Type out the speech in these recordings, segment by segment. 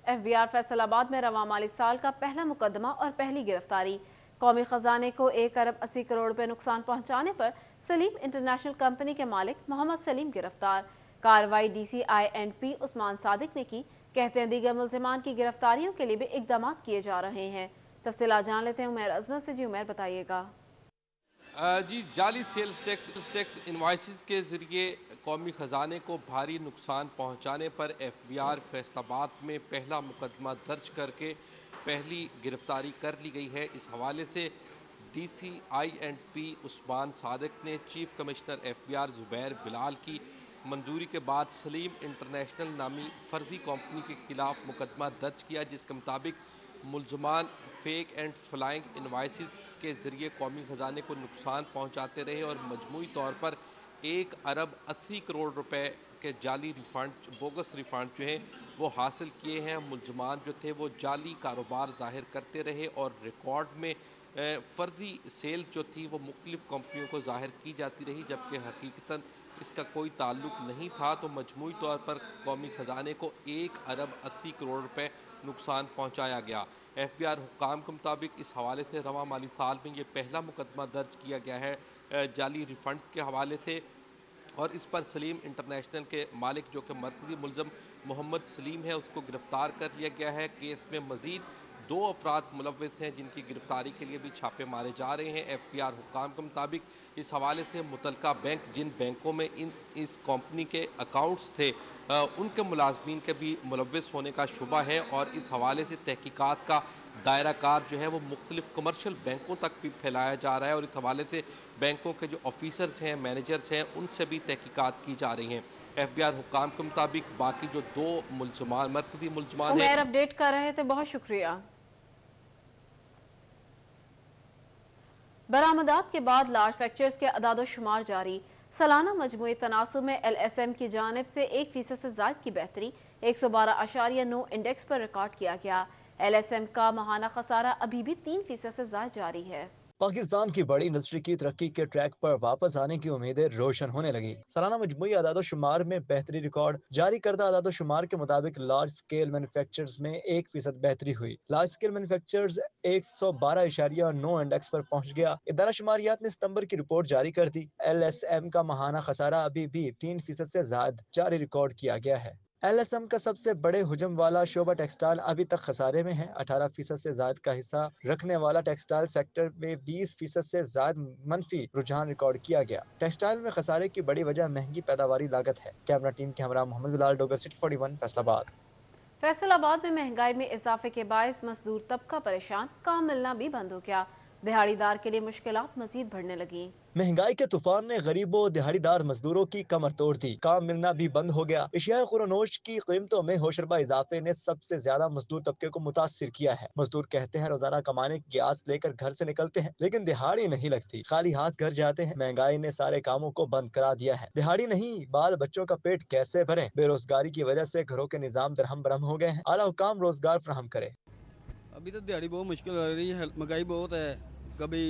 FBR Faisalabad में रवां माली साल का पहला मुकदमा और पहली गिरफ्तारी। कौमी खजाने को 1 अरब 80 करोड़ रुपए नुकसान पहुंचाने पर सलीम इंटरनेशनल कंपनी के मालिक मोहम्मद सलीम गिरफ्तार। कार्रवाई DCI&P उस्मान सादिक ने की। कहते हैं दीगर मुल्जिमान की गिरफ्तारियों के लिए भी इकदाम किए जा रहे हैं। तफसीलात जान लेते हैं उमैर अजमल से। जी उमैर, बताइएगा। जी, जाली सेल्स टैक्स इनवाइसेस के जरिए कौमी खजाने को भारी नुकसान पहुंचाने पर FBR फैसलाबाद में पहला मुकदमा दर्ज करके पहली गिरफ्तारी कर ली गई है। इस हवाले से DCI&P उस्मान सादिक ने chief commissioner FBR Zubair Bilal की मंजूरी के बाद सलीम इंटरनेशनल नामी फर्जी कंपनी के खिलाफ मुकदमा दर्ज किया, जिसके मुताबिक मुल्जमान फेक एंड फ्लाइंग इनवाइसेस के जरिए कौमी खजाने को नुकसान पहुंचाते रहे और मजमूई तौर पर 1 अरब 80 करोड़ रुपए के जाली रिफंड, बोगस रिफंड जो है वो हासिल किए हैं। मुल्जमान जो थे वो जाली कारोबार जाहिर करते रहे और रिकॉर्ड में फर्जी सेल्स जो थी वो मुख्तलिफ कंपनियों को जाहिर की जाती रही, जबकि हकीकतन इसका कोई ताल्लुक नहीं था। तो मजमूई तौर पर कौमी खजाने को 1 अरब 80 करोड़ रुपए नुकसान पहुंचाया गया। FBR हुक्काम के मुताबिक इस हवाले से रवां माली साल में ये पहला मुकदमा दर्ज किया गया है जाली रिफंड्स के हवाले से, और इस पर सलीम इंटरनेशनल के मालिक जो कि मरकजी मुलजम मोहम्मद सलीम है उसको गिरफ्तार कर लिया गया है। केस में मजीद 2 अफराद मुलव्विस हैं जिनकी गिरफ्तारी के लिए भी छापे मारे जा रहे हैं। FBR हुक्काम के मुताबिक इस हवाले से मुतलका बैंक, जिन बैंकों में इस कंपनी के अकाउंट्स थे, उनके मुलाजमीन के भी मुलव्विस होने का शुबा है और इस हवाले से तहकीकात का दायरा कार जो है वो मुख्तलिफ कमर्शियल बैंकों तक भी फैलाया जा रहा है और इस हवाले से बैंकों के जो ऑफिसर्स हैं, मैनेजर्स हैं, उनसे भी तहकीकात की जा रही हैं। FBR हुक्काम के मुताबिक बाकी जो 2 मुल्जमान मरकजी मुल्जमान हैं। उमैर, अपडेट कर रहे थे, बहुत शुक्रिया। बरामदात के बाद लार्ज सेक्टर्स के अदाद-ओ-शुमार जारी। सालाना मजमूई तनासुब में LSM की जानिब से 1% से ज़ायद की बेहतरी 112.9 इंडेक्स पर रिकॉर्ड किया गया। LSM का माहाना खसारा अभी भी 3% से ज़ायद जारी है। पाकिस्तान की बड़ी इंडस्ट्री की तरक्की के ट्रैक पर वापस आने की उम्मीदें रोशन होने लगी। सालाना मजमूई आदादोशुमार में बेहतरी रिकॉर्ड। जारी करदा आदादोशुमार के मुताबिक लार्ज स्केल मैन्युफैक्चरर्स में 1% बेहतरी हुई। लार्ज स्केल मैन्युफैक्चरर्स 112.9 इंडेक्स पर पहुंच गया। इदारा शुमारियात ने सितंबर की रिपोर्ट जारी कर दी। LSM का माहाना खसारा अभी भी 3% से ज्यादा जारी रिकॉर्ड किया गया है। LSM का सबसे बड़े हुजम वाला शोबा टेक्सटाइल अभी तक खसारे में है। 18% से ज्यादा का हिस्सा रखने वाला टेक्सटाइल सेक्टर में 20% से ज्यादा मनफी रुझान रिकॉर्ड किया गया। टेक्सटाइल में खसारे की बड़ी वजह महंगी पैदावारी लागत है। कैमरा टीम के हमरा मोहम्मद बिलाल, डोगर सिटी 41, फैसलाबाद। फैसलाबाद में महंगाई में इजाफे के बायस मजदूर तबका परेशान, काम मिलना भी बंद हो गया। दिहाड़ीदार के लिए मुश्किलात मजीद बढ़ने लगी। महंगाई के तूफान ने गरीबों दिहाड़ीदार मजदूरों की कमर तोड़ दी। काम मिलना भी बंद हो गया। एशिया खुरनोश की कीमतों में होशरबा इजाफे ने सबसे ज्यादा मजदूर तबके को मुतासिर किया है। मजदूर कहते हैं रोजाना कमाने की आस लेकर घर से निकलते हैं, लेकिन दिहाड़ी नहीं लगती, खाली हाथ घर जाते हैं। महंगाई ने सारे कामों को बंद करा दिया है। दिहाड़ी नहीं, बाल बच्चों का पेट कैसे भरे। बेरोजगारी की वजह से घरों के निजाम दरहम बरहम हो गए हैं। आला हुकाम रोजगार फराहम करे। अभी तो दिहाड़ी बहुत मुश्किल लग रही है, महंगाई बहुत है। कभी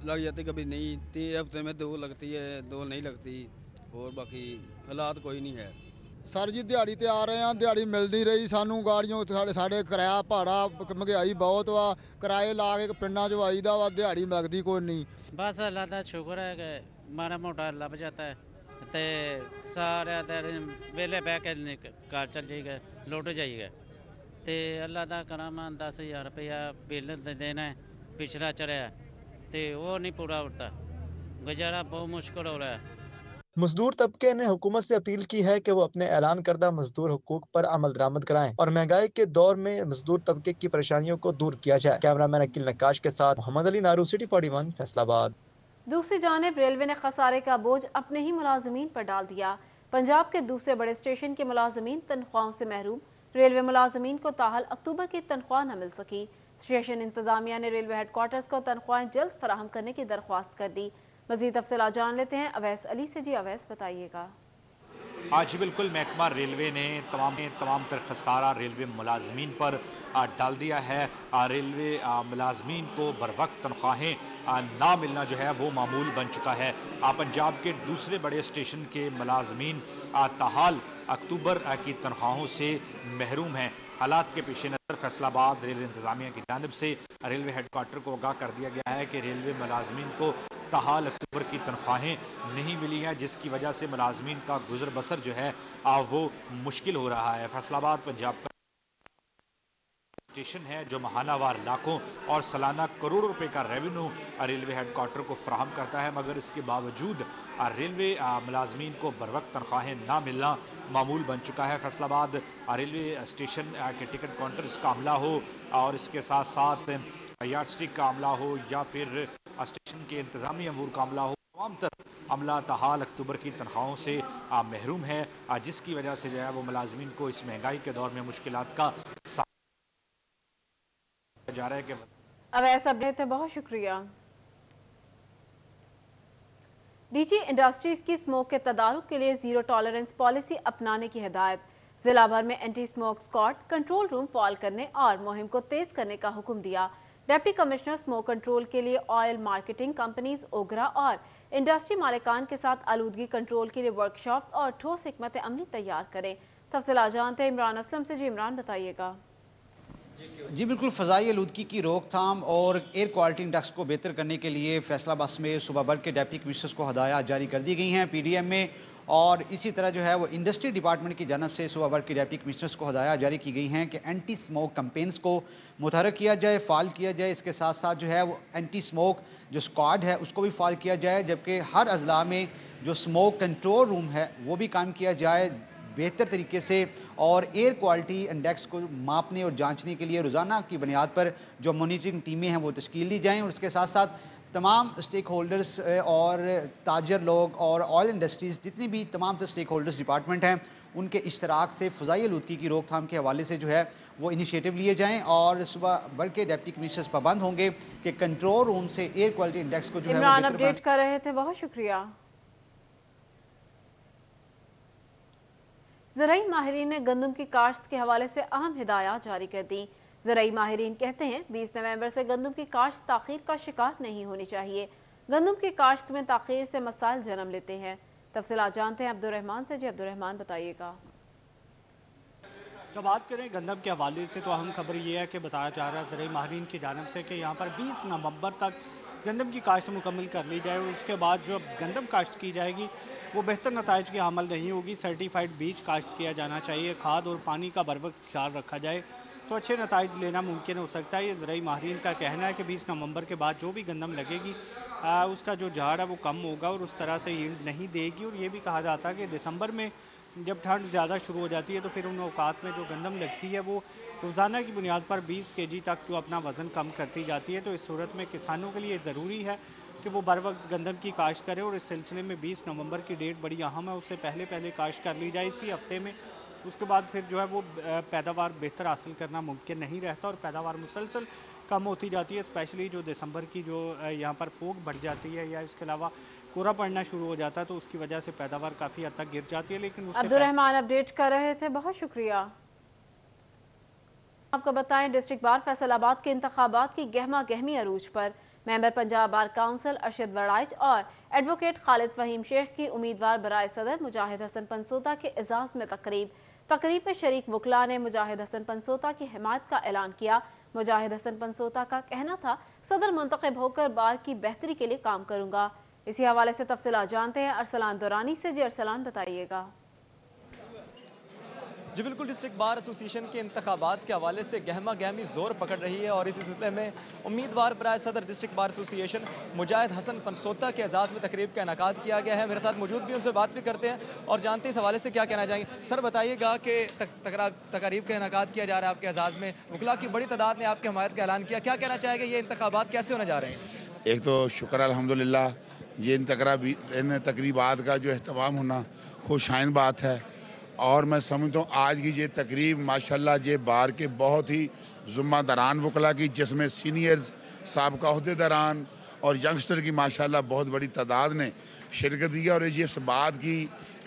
लग जाती, कभी नहीं। 3 हफ्ते में 2 लगती है, 2 नहीं लगती, और बाकी हालात कोई नहीं है। सर जी दिहाड़ी ते आ रहे हैं, दिहाड़ी मिल नहीं रही सानू। गाड़ियों साढ़े किराया भाड़ा महंगाई बहुत वा, किराए ला के पिंडा चो आईदा वा, दिहाड़ी लगती कोई नहीं। बस अल्लाह का शुक्र है कि माड़ा मोटा लभ जाता है ते सारे दिन वेले बह के घर चल जाइए, लौट जाइए। ते अल्लाह का करम 10,000 रुपया बिल देना है, पिछला चढ़िया ते वो नहीं पूरा होता, गुजारा बहुत मुश्किल हो रहा है। मजदूर तबके ने हुकूमत से अपील की है कि वो अपने ऐलान करदा मजदूर हुकूक पर अमल दरामद कराएं और महंगाई के दौर में मजदूर तबके की परेशानियों को दूर किया जाए। कैमरामैन अकील नक्काश के साथ मोहम्मद अली नारू, सिटी 41, फैसलाबाद। दूसरी जानिब रेलवे ने खसारे का बोझ अपने ही मुलाजमीन पर डाल दिया। पंजाब के दूसरे बड़े स्टेशन के मुलाजमीन तनख्वाहों से महरूम। रेलवे मुलाजमीन को ताहल अक्टूबर की तनख्वाह न मिल सकी। स्टेशन इंतजामिया ने रेलवे हेडक्वार्टर्स को तनख्वाहें जल्द फराहम करने की दरख्वास्त कर दी। मजीद तफसीलात जान लेते हैं अवैस अली से। जी अवैस, बताइएगा। आज बिल्कुल महकमा रेलवे ने तमाम तर खसारा रेलवे मुलाजमीन पर डाल दिया है। रेलवे मुलाजमीन को बर वक्त तनख्वाहें ना मिलना जो है वो मामूल बन चुका है। पंजाब के दूसरे बड़े स्टेशन के मुलाजमीन ताहाल अक्टूबर की तनख्वाहों से महरूम हैं। हालात के पेश नज़र फैसलाबाद रेलवे इंतजामिया की जानिब से रेलवे हेडक्वार्टर को आगाह कर दिया गया है कि रेलवे मुलाजमीन को ताहाल अक्टूबर की तनख्वाहें नहीं मिली हैं, जिसकी वजह से मुलाजमीन का गुजर बसर जो है वो मुश्किल हो रहा है। फैसलाबाद पंजाब का स्टेशन है जो माहानावार लाखों और सालाना करोड़ों रुपए का रेवेन्यू रेलवे हेडक्वार्टर को फराहम करता है, मगर इसके बावजूद रेलवे मुलाजमीन को बरवक्त तनख्वाहें ना मिलना मामूल बन चुका है। फैसलाबाद रेलवे स्टेशन के टिकट काउंटर्स का अमला हो और इसके साथ साथ यार्ड स्टिक का अमला हो या फिर स्टेशन के इंतजामी अमूर का अमला हो, तमाम तर अमला ताहाल अक्टूबर की तनख्वाहों से महरूम है, जिसकी वजह से जो है वो मुलाजमीन को इस महंगाई के दौर में मुश्किलात का जा रहा है कि अब ऐसा अपडेट है, बहुत शुक्रिया। डीजी इंडस्ट्रीज की स्मोक के तदारुक के लिए जीरो टॉलरेंस पॉलिसी अपनाने की हिदायत। जिला भर में anti smoke squad control room फाल करने और मुहिम को तेज करने का हुक्म दिया। डिप्टी कमिश्नर स्मोक कंट्रोल के लिए ऑयल मार्केटिंग कंपनीज ओगरा और इंडस्ट्री मालिकान के साथ आलूदगी कंट्रोल के लिए वर्कशॉप्स और ठोस हिकमत अमली तैयार करें। तफसीलात जानते हैं इमरान असलम से। जी इमरान, बताइएगा। जी बिल्कुल, फ़ज़ाई आलूदगी की रोकथाम और एयर क्वालिटी इंडेक्स को बेहतर करने के लिए फैसलाबाद में सूबा भर के डिप्टी कमिश्नर्स को हदायत जारी कर दी गई हैं पीडीएम में, और इसी तरह जो है वो इंडस्ट्री डिपार्टमेंट की जानब से सूबा भर के डिप्टी कमिश्नर्स को हदायत जारी की गई हैं कि एंटी स्मोक कैंपेन्स को मुतहरक किया जाए, फाल किया जाए। इसके साथ साथ जो है वो एंटी स्मोक जो स्क्वाड है उसको भी फाल किया जाए, जबकि हर अजला में जो स्मोक कंट्रोल रूम है वो भी कायम किया जाए बेहतर तरीके से, और एयर क्वालिटी इंडेक्स को मापने और जांचने के लिए रोज़ाना की बुनियाद पर जो मॉनिटरिंग टीमें हैं वो तश्कील दी जाएँ, और उसके साथ साथ तमाम स्टेक होल्डर्स और ताजर लोग और ऑयल इंडस्ट्रीज़ जितनी भी तमाम स्टेक होल्डर्स डिपार्टमेंट हैं उनके इश्तराक से फ़ज़ाई आलूदगी की रोकथाम के हवाले से जो है वो इनिशिएटिव लिए जाएँ, और सुबह भर के डिप्टी कमिश्नर्स पाबंद होंगे कि कंट्रोल रूम से एयर क्वालिटी इंडेक्स को जो है इमरान अपडेट कर रहे थे, बहुत शुक्रिया। ज़राई माहिरीन ने गंदम की काश्त के हवाले से अहम हिदायत जारी कर दी। ज़राई माहिरीन कहते हैं 20 नवंबर से गंदम की काश्त ताख़ीर का शिकार नहीं होनी चाहिए। गंदम की काश्त में ताख़ीर से मसाइल जन्म लेते हैं। तफसीलात जानते हैं अब्दुर्रहमान से। जी अब्दुर्रहमान, बताइएगा। तो बात करें गंदम के हवाले से तो अहम खबर ये है कि बताया जा रहा है ज़राई माहिरीन की जानिब से कि यहाँ पर 20 नवंबर तक गंदम की काश्त मुकम्मल कर ली जाए, और उसके बाद जो गंदम काश्त की जाएगी वो बेहतर नताइज की हामिल नहीं होगी। सर्टिफाइड बीज काश्त किया जाना चाहिए, खाद और पानी का बर वक्त ख्याल रखा जाए तो अच्छे नताइज लेना मुमकिन हो सकता है। ये ज़राई माहिरीन का कहना है कि 20 नवंबर के बाद जो भी गंदम लगेगी उसका जो झाड़ है वो कम होगा और उस तरह से यील्ड नहीं देगी। और ये भी कहा जाता है कि दिसंबर में जब ठंड ज़्यादा शुरू हो जाती है तो फिर उन औकात में जो गंदम लगती है वो रोज़ाना की बुनियाद पर 20 kg तक जो अपना वज़न कम करती जाती है। तो इस सूरत में किसानों के लिए ज़रूरी है कि वो बर वक्त गंदम की काश्त करें, और इस सिलसिले में 20 नवंबर की डेट बड़ी अहम है, उससे पहले काश्त कर ली जाए इसी हफ्ते में। उसके बाद फिर जो है वो पैदावार बेहतर हासिल करना मुमकिन नहीं रहता और पैदावार मुसलसल कम होती जाती है, स्पेशली जो दिसंबर की जो यहाँ पर फोक बढ़ जाती है या इसके अलावा कोहरा पड़ना शुरू हो जाता है तो उसकी वजह से पैदावार काफ़ी हद तक गिर जाती है। लेकिन अब्दुर्रहमान अपडेट कर रहे थे, बहुत शुक्रिया। आपको बताएं डिस्ट्रिक्ट बार फैसलाबाद के इंतखाबात की गहमा गहमी अरूज पर। Member Punjab bar council Arshad Waraich और एडवोकेट खालिद फहीम शेख की उम्मीदवार बराए सदर मुजाहिद हसन पंसोता के एजाज में तकरीब में शरीक वकला ने मुजाहिद हसन पंसोता की हिमायत का ऐलान किया। मुजाहिद हसन पंसोता का कहना था सदर मुंतखब होकर बार की बेहतरी के लिए काम करूंगा। इसी हवाले से तफसीलात जानते हैं अरसलान दुरानी से। जी अरसलान, बताइएगा। जी बिल्कुल, डिस्ट्रिक्ट बार एसोसिएशन के इंतखाबात के हवाले से गहमा गहमी जोर पकड़ रही है और इसी सिलसिले में उम्मीदवार बराए सदर डिस्ट्रिक्ट बार एसोसिएशन मुजाहिद हसन पंसोता के एजाज में तकरीब का इनेकाद किया गया है। मेरे साथ मौजूद भी उनसे बात भी करते हैं और जानते हैं इस हवाले से क्या कहना चाहेंगे। सर बताइएगा कि तकरीब का इनेकाद किया जा रहा है आपके एजाज में, वकला की बड़ी तादाद ने आपकी हमायत का ऐलान किया, क्या कहना चाहेंगे, ये इंतखाबात कैसे होने जा रहे हैं? एक तो शुक्र अल्हम्दुलिल्लाह, ये इन तकरीबात का जो एहतमाम होना खुशाइन बात है और मैं समझता हूँ आज की ये तकरीब माशाल्लाह ये बार के बहुत ही ज़िम्मेदारान वकला की, जिसमें सीनियर्स साबका अहदेदारान और यंगस्टर की माशाल्लाह बहुत बड़ी तादाद ने शिरकत की और ये इस बात की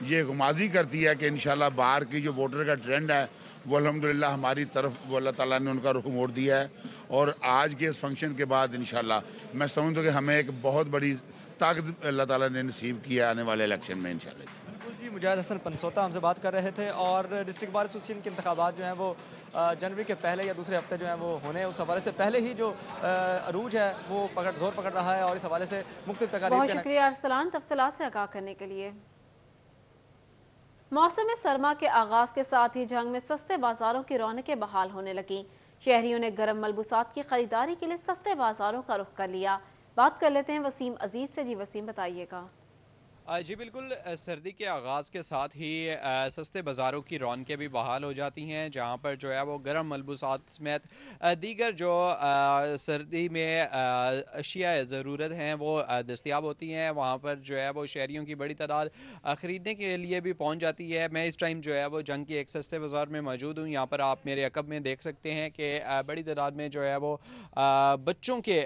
ये गुमाजी करती है कि इंशाल्लाह बार की जो वोटर का ट्रेंड है वो अल्हम्दुलिल्लाह हमारी तरफ वो अल्लाह ताला ने उनका रुख मोड़ दिया है। और आज के इस फंक्शन के बाद इंशाल्लाह मैं समझता हूँ कि हमें एक बहुत बड़ी ताकत अल्लाह ताला ने नसीब किया आने वाले इलेक्शन में इंशाल्लाह। जी مجاہد حسن پنسوتا ہم سے بات کر رہے تھے، اور ڈسٹرکٹ بار ایسوسیشن کے انتخابات جو ہیں وہ جنوری کے پہلے یا دوسرے ہفتے جو ہیں وہ ہونے ہیں، اس حوالے سے پہلے ہی جو عروج ہے وہ زور پکڑ رہا ہے، اور اس حوالے سے مختلف تقاریب بہت شکریہ ارسلان تفصیلات سے آگاہ کرنے کے لیے۔ موسم سرما کے آغاز کے ساتھ ہی جنگ میں سستے بازاروں کی رونقیں بحال ہونے لگیں۔ شہریوں نے گرم ملبوسات کی خریداری کے لیے سستے بازاروں کا رخ کر لیا۔ بات کر لیتے ہیں وسیم عزیز سے۔ جی وسیم، بتائیے گا۔ جی بالکل، سردی کے آغاز کے ساتھ ہی سستے بازاروں کی رونقیں بھی بحال ہو جاتی ہیں، جہاں پر جو ہے وہ گرم ملبوسات سمیت دیگر جو سردی میں اشیاء ضرورت ہیں وہ دستیاب ہوتی ہیں۔ وہاں پر جو ہے وہ شہریوں کی بڑی تعداد خریدنے کے لیے بھی پہنچ جاتی ہے۔ میں اس ٹائم جو ہے وہ جنگ کی ایک سستے بازار میں موجود ہوں۔ یہاں پر آپ میرے عقب میں دیکھ سکتے ہیں کہ بڑی تعداد میں جو ہے وہ بچوں کے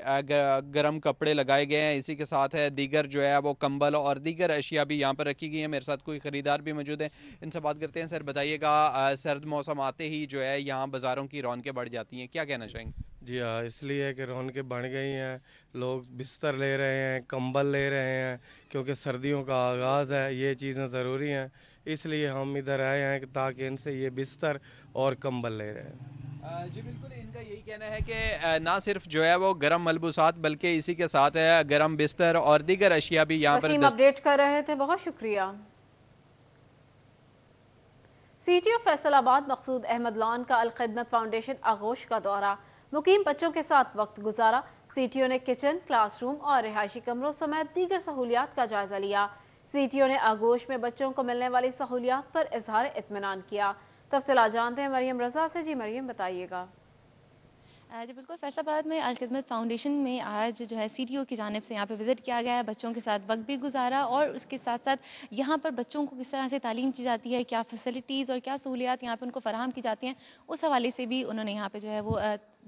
گرم کپڑے لگائے گئے ہیں، اسی کے ساتھ ہے دیگر جو ہے وہ کمبل اور دیگر اشیاء بھی یہاں پر رکھی گئی ہیں۔ میرے ساتھ کوئی خریدار بھی موجود ہیں، ان سے بات کرتے ہیں۔ سر بتائیے گا، سرد موسم آتے ہی جو ہے یہاں بازاروں کی رونقیں بڑھ جاتی ہیں، کیا کہنا چاہیں گے؟ جی ہاں، اس لیے کہ رونقیں بڑھ گئی ہیں، لوگ بستر لے رہے ہیں، کمبل لے رہے ہیں، کیونکہ سردیوں کا آغاز ہے، یہ چیزیں ضروری ہیں، اس لیے ہم ادھر آئے ہیں تاکہ ان سے یہ بستر اور کمبل لے رہے ہیں۔ جی بالکل، ان کا یہی کہنا ہے کہ نہ صرف جو ہے وہ گرم ملبوسات بلکہ اسی کے ساتھ ہے گرم بستر اور دیگر اشیاء بھی یہاں پر اپڈیٹ کر رہے تھے، بہت شکریہ۔ سی ٹی او فیصل آباد مقصود احمد لان کا الخدمت فاؤنڈیشن آغوش کا دورہ، مقیم بچوں کے ساتھ وقت گزارا۔ سی ٹی او نے کچن، کلاس روم اور رہائشی کمروں سمیت دیگر سہولیات کا جائزہ لیا۔ سی ٹی او نے آغوش میں بچوں کو ملنے والی سہولیات پر اظہار اطمینان کیا۔ تفصیلات جانتے ہیں مریم رضا سے۔ جی مریم، بتائیے گا۔ جی بالکل، فیصل آباد میں الخدمت فاؤنڈیشن میں آج جو ہے سی ٹی او کی جانب سے یہاں پہ وزٹ کیا گیا ہے، بچوں کے ساتھ وقت بھی گزارا، اور اس کے ساتھ ساتھ یہاں پر بچوں کو کس طرح سے تعلیم دی جاتی ہے، کیا فیسلٹیز اور کیا سہولیات یہاں پہ ان کو فراہم کی جاتی ہیں، اس حوالے سے بھی انہوں نے یہاں پہ جو ہے وہ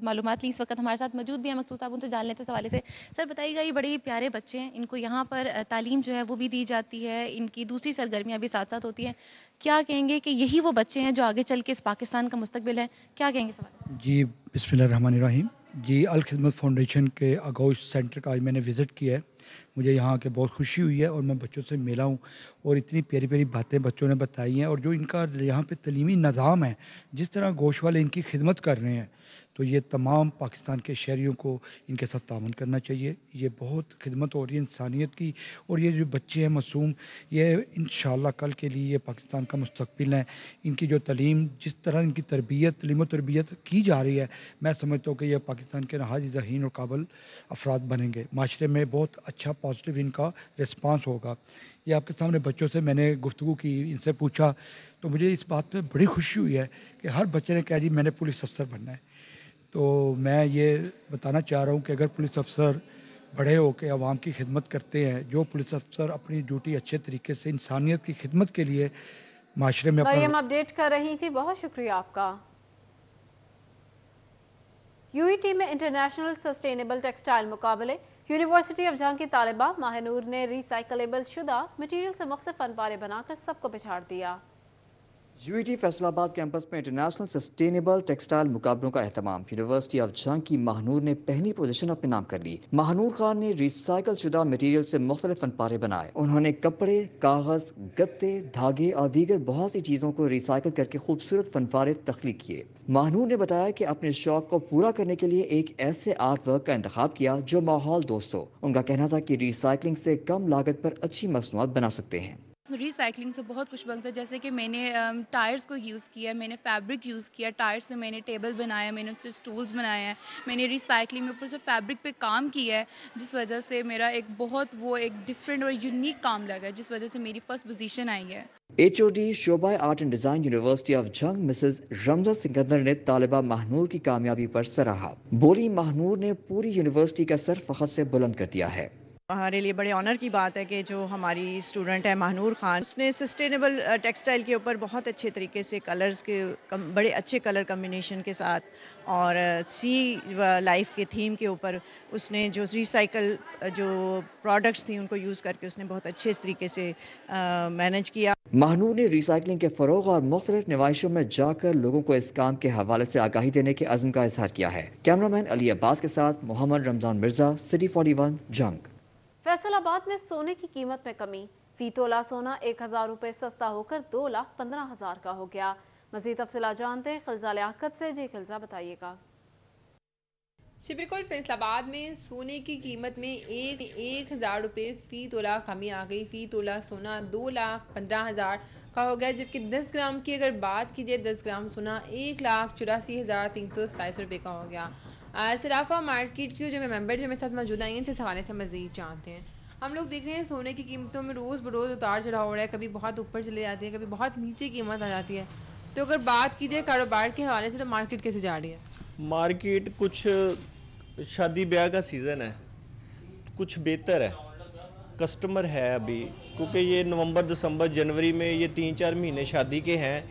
معلومات لی۔ اس وقت ہمارے ساتھ موجود بھی ہیں مقصود صاحب، ان سے جان لیتے ہیں اس حوالے سے۔ سر بتائیے گا، یہ بڑے پیارے بچے ہیں، ان کو یہاں پر تعلیم جو ہے وہ بھی دی جاتی ہے، ان کی دوسری سرگرمیاں بھی ساتھ ساتھ ہوتی ہیں، کیا کہیں گے کہ یہی وہ بچے ہیں جو آگے چل کے اس پاکستان کا مستقبل ہے، کیا کہیں گے اس حوالے سے؟ جی بسم اللہ الرحمن الرحیم۔ جی الخدمت فاؤنڈیشن کے آغوش سینٹر کا آج میں نے وزٹ کیا ہے، مجھے یہاں کے بہت خوشی ہوئی ہے، اور میں بچوں سے ملا ہوں، اور اتنی پیاری پیاری باتیں بچوں نے بتائی ہیں، اور جو ان کا یہاں پہ تعلیمی نظام ہے، جس طرح گوشت والے ان کی خدمت کر رہے ہیں، تو یہ تمام پاکستان کے شہریوں کو ان کے ساتھ تعاون کرنا چاہیے۔ یہ بہت خدمت ہو رہی ہے انسانیت کی، اور یہ جو بچے ہیں معصوم، یہ انشاءاللہ کل کے لیے یہ پاکستان کا مستقبل ہے۔ ان کی جو تعلیم، جس طرح ان کی تعلیم و تربیت کی جا رہی ہے، میں سمجھتا ہوں کہ یہ پاکستان کے نہایت ذہین اور قابل افراد بنیں گے، معاشرے میں بہت اچھا پازیٹیو ان کا رسپانس ہوگا۔ یہ آپ کے سامنے بچوں سے میں نے گفتگو کی، ان سے پوچھا، تو مجھے اس بات پہ بڑی خوشی ہوئی ہے کہ ہر بچے نے کہا جی میں نے پولیس افسر بننا ہے۔ تو میں یہ بتانا چاہ رہا ہوں کہ اگر پولیس افسر بڑے ہو کے عوام کی خدمت کرتے ہیں، جو پولیس افسر اپنی ڈیوٹی اچھے طریقے سے انسانیت کی خدمت کے لیے معاشرے میں مریم اپڈیٹ کر رہی تھی، بہت شکریہ آپ کا۔ یو ای ٹی میں انٹرنیشنل سسٹینیبل ٹیکسٹائل مقابلے، یونیورسٹی آف جنگ کی طالبہ ماہ نور نے ریسائیکلیبل شدہ مٹیریل سے مختلف فن پارے بنا کر سب کو پچھاڑ دیا۔ یو ای ٹی فیصل آباد کیمپس میں انٹرنیشنل سسٹینیبل ٹیکسٹائل مقابلوں کا اہتمام۔ یونیورسٹی آف جنگ کی ماہ نور نے پہلی پوزیشن اپنے نام کر لی۔ ماہ نور خان نے ریسائیکل شدہ مٹیریل سے مختلف فن پارے بنائے۔ انہوں نے کپڑے، کاغذ، گتے، دھاگے اور دیگر بہت سی چیزوں کو ریسائیکل کر کے خوبصورت فن پارے تخلیق کیے۔ ماہ نور نے بتایا کہ اپنے شوق کو پورا کرنے کے لیے ایک ایسے آرٹ ورک کا انتخاب کیا جو ماحول دوست ہو۔ ان کا کہنا تھا کہ ریسائیکلنگ سے کم لاگت پر اچھی مصنوعات بنا سکتے ہیں۔ ریسائکلنگ سے بہت کچھ بنتا ہے، جیسے کہ میں نے ٹائرز کو یوز کیا، میں نے فیبرک یوز کیا، ٹائر سے میں نے ٹیبل بنایا، میں نے اس سے سٹولز بنائے ہیں، میں نے ریسائکلنگ میں اوپر سے فیبرک پہ کام کیا ہے، جس وجہ سے میرا ایک ڈفرینٹ اور یونیک کام لگا ہے، جس وجہ سے میری فرسٹ پوزیشن آئی ہے۔ ایچ او ڈی شعبہ art and design university of جنگ مسز رمزہ سکندر نے طالبہ ماہ نور کی کامیابی پر سراہا۔ بولی ماہ نور نے پوری یونیورسٹی کا سر فخر سے بلند کر دیا ہے۔ ہمارے لیے بڑے آنر کی بات ہے کہ جو ہماری اسٹوڈنٹ ہے ماہ نور خان، اس نے سسٹینیبل ٹیکسٹائل کے اوپر بہت اچھے طریقے سے کلرز کے بڑے اچھے کلر کمبینیشن کے ساتھ اور سی لائف کے تھیم کے اوپر اس نے جو ریسائیکل جو پروڈکٹس تھیں ان کو یوز کر کے اس نے بہت اچھے طریقے سے مینیج کیا۔ ماہ نور نے ریسائیکلنگ کے فروغ اور مختلف نمائشوں میں جا کر لوگوں کو اس کام کے حوالے سے آگاہی دینے کے عزم کا اظہار کیا ہے۔ کیمرامین علی عباس کے ساتھ محمد رمضان مرزا، سٹی 41 جنگ۔ فیصل آباد میں سونے کی قیمت میں کمی، फी तोला सोना 1000 रुपए सस्ता होकर 2,15,000 का हो गया। मजीद तफसीलात जानते हैं खिलजा लियाकत से। जी खिलजा, बताइएगा। जी बिल्कुल, फैसलाबाद में सोने की कीमत में 1,000 रुपये फी तोला कमी आ गई। फी तोला सोना 2,15,000 का हो गया, जबकि 10 ग्राम की अगर बात कीजिए 10 ग्राम सोना 1,84,327 रुपये का हो गया। सराफा मार्केट की जो मेंबर जो मेरे साथ मौजूद आई हैं, इस हवाले से मजीद जानते हैं। हम लोग देख रहे हैं सोने की कीमतों में रोज़ बरोज़ उतार चढ़ाव हो रहा है, कभी बहुत ऊपर चले जाती है, कभी बहुत नीचे कीमत आ जाती है। तो अगर बात कीजिए कारोबार के हवाले से, तो मार्केट कैसे जा रही है? मार्केट कुछ शादी ब्याह का सीज़न है, कुछ बेहतर है, कस्टमर है अभी, क्योंकि ये नवंबर दिसंबर जनवरी में ये 3-4 महीने शादी के हैं,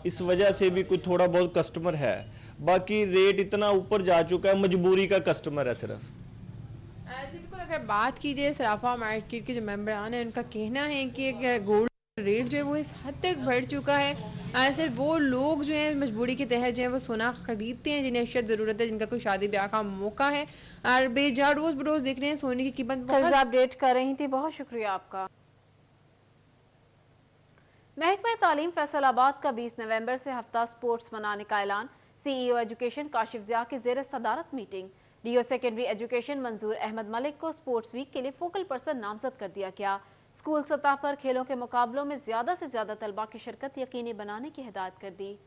इस वजह से भी कुछ थोड़ा बहुत कस्टमर है। बाकी रेट इतना ऊपर जा चुका है, मजबूरी का कस्टमर है सिर्फ। जी बिल्कुल, अगर बात कीजिए सराफा मार्केट के जो मेंबरान हैं, उनका कहना है कि गोल्ड रेट जो है वो इस हद तक बढ़ चुका है, सिर्फ वो लोग जो हैं मजबूरी के तहत जो है वो सोना खरीदते हैं जिन्हें अशद ज़रूरत है, जिनका कोई शादी ब्याह का मौका है, और बेजा रोज़ बरोज़ देख रहे हैं सोने की कीमत बहुत अपडेट कर रही थी, बहुत शुक्रिया आपका। महकमा तालीम फैसलाबाद का 20 नवंबर से हफ्ता स्पोर्ट्स मनाने का ऐलान। CEO एजुकेशन काशिफ ज़िया की ज़ेर सदारत मीटिंग। DO सेकेंडरी एजुकेशन मंजूर अहमद मलिक को स्पोर्ट्स वीक के लिए फोकल पर्सन नामजद कर दिया गया। स्कूल सतह पर खेलों के मुकाबलों में ज़्यादा से ज़्यादा तलबा की शिरकत यकीनी बनाने की हिदायत कर दी।